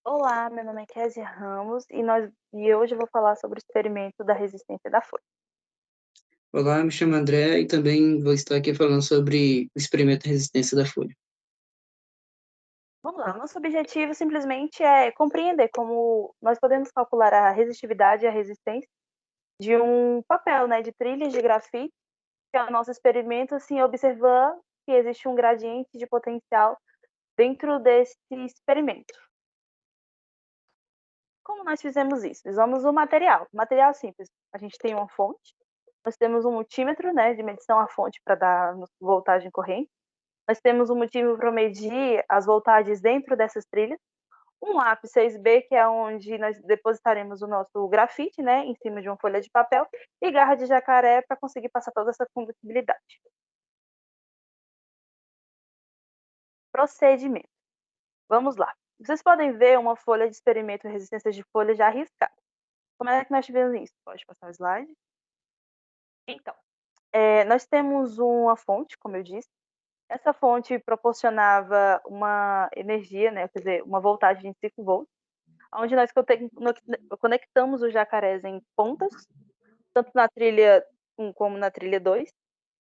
Olá, meu nome é Kézia Ramos e hoje eu vou falar sobre o experimento da resistência da folha. Olá, me chamo André e também vou estar aqui falando sobre o experimento de resistência da folha. Vamos lá, nosso objetivo simplesmente é compreender como nós podemos calcular a resistividade e a resistência de um papel, né, de trilhas de grafite, que é o nosso experimento, assim, observando que existe um gradiente de potencial dentro desse experimento. Como nós fizemos isso? Usamos o material simples. A gente tem uma fonte, nós temos um multímetro, né, de medição à fonte para dar voltagem corrente. Nós temos um multímetro para medir as voltagens dentro dessas trilhas, um lápis 6B, que é onde nós depositaremos o nosso grafite, né, em cima de uma folha de papel, e garra de jacaré para conseguir passar toda essa condutibilidade. Procedimento. Vamos lá. Vocês podem ver uma folha de experimento de resistência de folha já arriscada. Como é que nós tivemos isso? Pode passar o slide. Então, nós temos uma fonte, como eu disse. Essa fonte proporcionava uma energia, né, quer dizer, uma voltagem de 5 volts, onde nós conectamos os jacarés em pontas, tanto na trilha 1 como na trilha 2.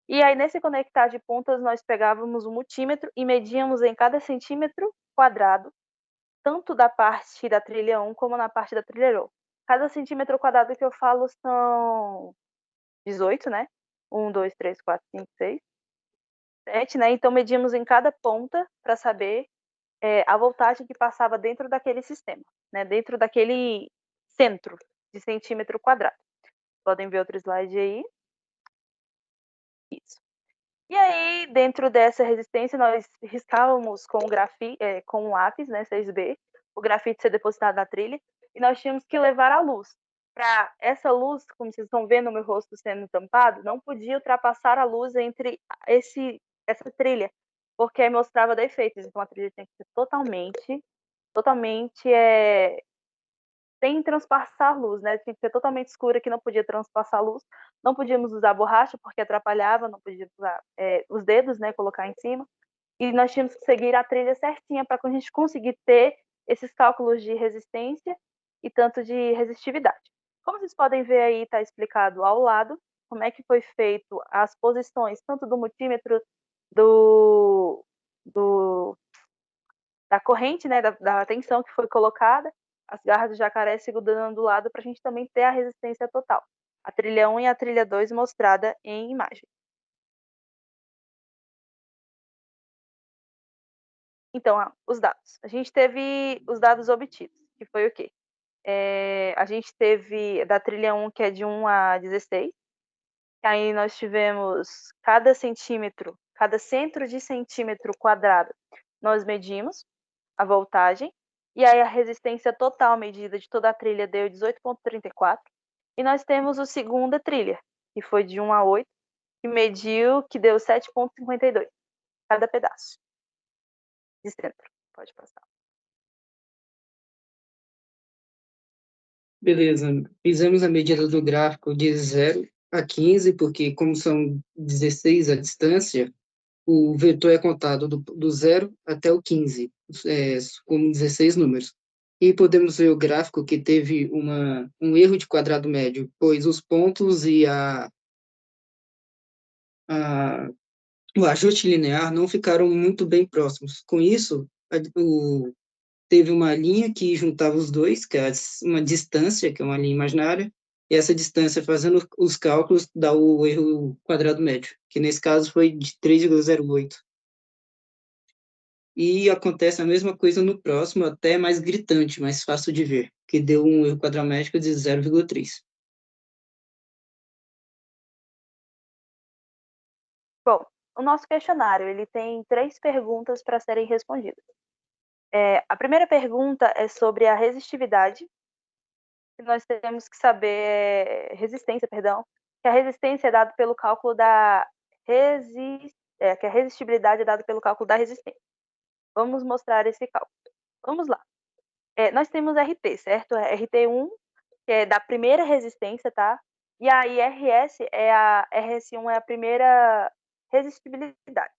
E aí, nesse conectar de pontas, nós pegávamos um multímetro e medíamos em cada centímetro quadrado, tanto da parte da trilha 1 como na parte da trilha 2. Cada centímetro quadrado que eu falo são 18, né? 1, 2, 3, 4, 5, 6, 7, né? Então, medíamos em cada ponta para saber a voltagem que passava dentro daquele sistema, né? Dentro daquele centro de centímetro quadrado. Podem ver outro slide aí. Isso. E aí, dentro dessa resistência, nós riscávamos com um lápis, né, 6B, o grafite ser depositado na trilha, e nós tínhamos que levar a luz. Para essa luz, como vocês estão vendo o meu rosto sendo tampado, não podia ultrapassar a luz entre essa trilha, porque aí mostrava defeitos. Então a trilha tinha que ser totalmente sem transpassar luz, né? Tinha que ser totalmente escura, que não podia transpassar luz. Não podíamos usar borracha, porque atrapalhava, não podíamos usar os dedos, né? Colocar em cima. E nós tínhamos que seguir a trilha certinha para a gente conseguir ter esses cálculos de resistência e tanto de resistividade. Como vocês podem ver aí, está explicado ao lado como é que foi feito as posições, tanto do multímetro, do, do da corrente, né, da tensão que foi colocada, as garras do jacaré segurando do lado para a gente também ter a resistência total. A trilha 1 e a trilha 2 mostrada em imagem. Então, os dados. A gente teve os dados obtidos, que foi o quê? A gente teve da trilha 1, que é de 1 a 16, aí nós tivemos cada centímetro, cada centro de centímetro quadrado, nós medimos a voltagem, e aí a resistência total medida de toda a trilha deu 18,34. E nós temos a segunda trilha, que foi de 1 a 8, que deu 7,52 cada pedaço de centro. Pode passar. Beleza, fizemos a medida do gráfico de 0 a 15, porque como são 16 a distância, o vetor é contado do 0 até o 15, com 16 números. E podemos ver o gráfico que teve um erro de quadrado médio, pois os pontos e a, o ajuste linear não ficaram muito bem próximos. Com isso, teve uma linha que juntava os dois, que é uma distância, que é uma linha imaginária, e essa distância, fazendo os cálculos, dá o erro quadrado médio, que nesse caso foi de 3,08. E acontece a mesma coisa no próximo, até mais gritante, mais fácil de ver, que deu um erro quadrado médio de 0,3. Bom, o nosso questionário ele tem 3 perguntas para serem respondidas. A primeira pergunta é sobre a resistividade. Nós temos que saber resistência, perdão, que a resistência é dada pelo cálculo que a resistibilidade é dada pelo cálculo da resistência. Vamos mostrar esse cálculo. Vamos lá. Nós temos RT, certo? RT1, que é da primeira resistência, tá? E aí RS1 é a primeira resistibilidade.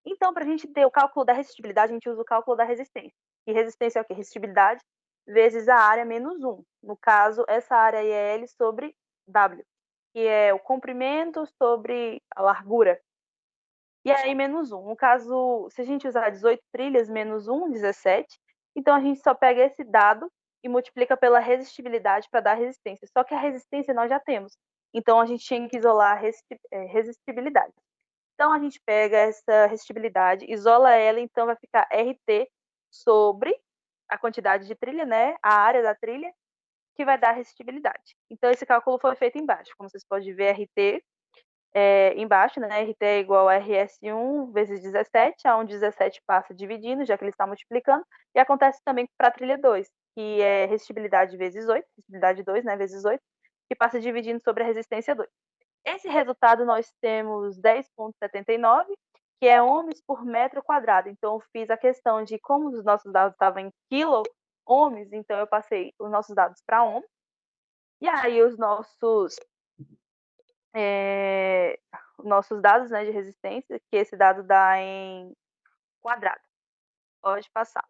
Então, para a gente ter o cálculo da resistibilidade, a gente usa o cálculo da resistência. que resistência é o quê? Resistibilidade vezes a área menos 1. No caso, essa área aí é L sobre W, que é o comprimento sobre a largura. E aí, menos 1. No caso, se a gente usar 18 trilhas, menos 1, 17, então a gente só pega esse dado e multiplica pela resistibilidade para dar resistência. Só que a resistência nós já temos. Então, a gente tinha que isolar a resistibilidade. Então, a gente pega essa resistibilidade, isola ela, então vai ficar RT sobre a quantidade de trilha, né? A área da trilha, que vai dar resistibilidade. Então, esse cálculo foi feito embaixo. Como vocês podem ver, RT embaixo, né? RT é igual a RS1 vezes 17, onde 17 passa dividindo, já que ele está multiplicando. E acontece também para a trilha 2, que é resistibilidade vezes 8, resistibilidade 2, né? Vezes 8, que passa dividindo sobre a resistência 2. Esse resultado nós temos 10,79, que é ohms por metro quadrado. Então, eu fiz a questão de como os nossos dados estavam em quilo-ohms, então eu passei os nossos dados para ohm. E aí, nossos dados, né, de resistência, que esse dado dá em quadrado. Pode passar.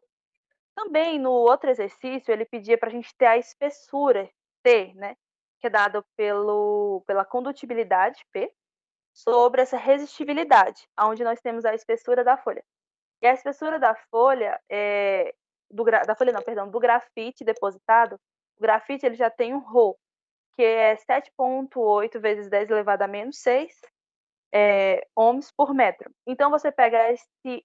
Também, no outro exercício, ele pedia para a gente ter a espessura, T, né, que é dada pela condutibilidade, P, sobre essa resistibilidade, onde nós temos a espessura da folha. E a espessura da folha, do grafite depositado, o grafite ele já tem um ρ, que é 7,8 vezes 10 elevado a menos 6 ohms por metro. Então, você pega esse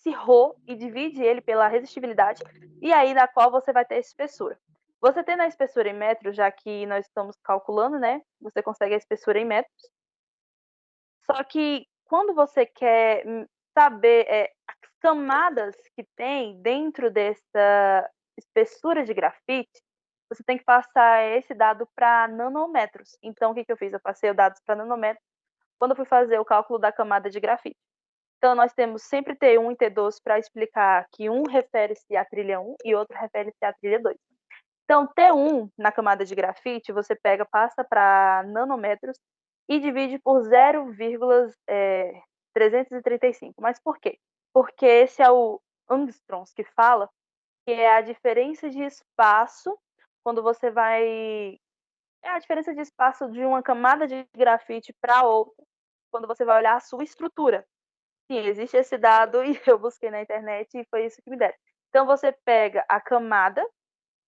ρ e divide ele pela resistibilidade, e aí na qual você vai ter a espessura. Você tendo a espessura em metros, já que nós estamos calculando, né? Você consegue a espessura em metros. Só que quando você quer saber as camadas que tem dentro dessa espessura de grafite, você tem que passar esse dado para nanômetros. Então, o que eu fiz? Eu passei os dados para nanômetros quando eu fui fazer o cálculo da camada de grafite. Então, nós temos sempre T1 e T2 para explicar que um refere-se à trilha 1 e outro refere-se à trilha 2. Então, T1 na camada de grafite, você passa para nanômetros e divide por 0,335. Mas por quê? Porque esse é o Angstroms que fala, que é a diferença de espaço quando você vai... É a diferença de espaço de uma camada de grafite para outra, quando você vai olhar a sua estrutura. Sim, existe esse dado e eu busquei na internet e foi isso que me deram. Então, você pega a camada,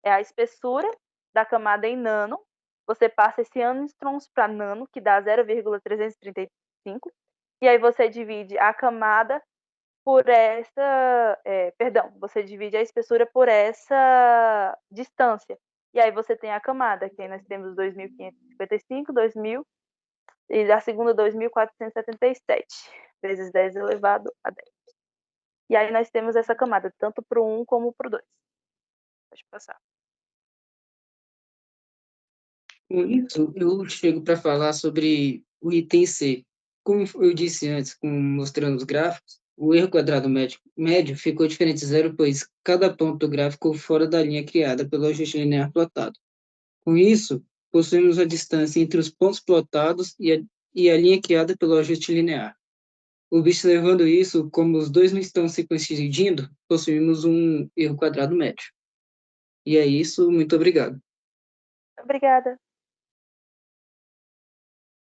é a espessura da camada em nano, você passa esse angstroms para nano, que dá 0,335, e aí você divide a camada por você divide a espessura por essa distância. E aí você tem a camada, que aí nós temos 2.555, 2.000, e a segunda 2.477, vezes 10 elevado a 10. E aí nós temos essa camada, tanto para o 1 como para o 2. Pode passar. Com isso, eu chego para falar sobre o item C. Como eu disse antes, mostrando os gráficos, o erro quadrado médio ficou diferente de zero, pois cada ponto do gráfico ficou fora da linha criada pelo ajuste linear plotado. Com isso, possuímos a distância entre os pontos plotados e a linha criada pelo ajuste linear. Observando isso, como os dois não estão se coincidindo, possuímos um erro quadrado médio. E é isso, muito obrigado. Obrigada.